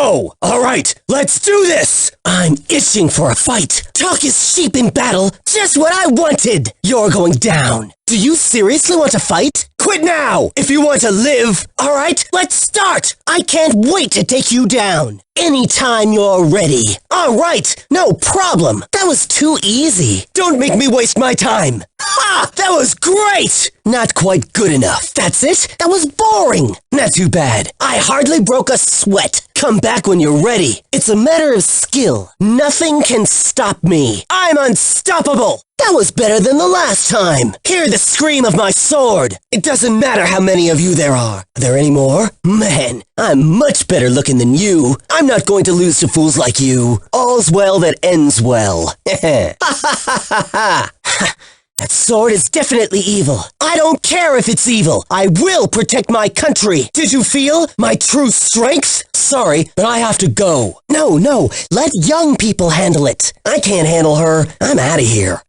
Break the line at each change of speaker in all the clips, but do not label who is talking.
go! Alright, let's do this! I'm itching for a fight. Talk is cheap in battle, just what I wanted! You're going down. Do you seriously want to fight? Quit now, if you want to live! Alright, let's start! I can't wait to take you down! Anytime you're ready. Alright, no problem. That was too easy. Don't make me waste my time. Ha! That was great! Not quite good enough. That's it? That was boring. Not too bad. I hardly broke a sweat. Come back when you're ready. It's a matter of skill. Nothing can stop me. I'm unstoppable. That was better than the last time. Hear the scream of my sword. It doesn't matter how many of you there are. Are there any more? Man, I'm much better looking than you. I'm not going to lose to fools like you. All's well that ends well. Ha ha ha ha ha. That sword is definitely evil. I don't care if it's evil. I will protect my country. Did you feel my true strength? Sorry, but I have to go. No, let young people handle it. I can't handle her. I'm out of here.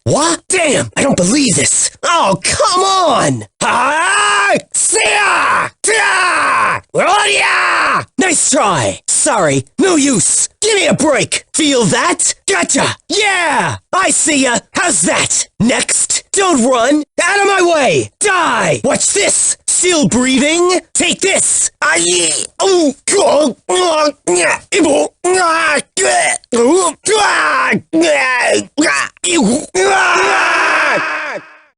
What? Damn, I don't believe this. Oh, come on. Nice try. Sorry, no use. Give me a break. Feel that? Gotcha. Yeah, I see ya. How's that? Next, don't run. Out of my way. Die. Watch this. Still breathing? Take this!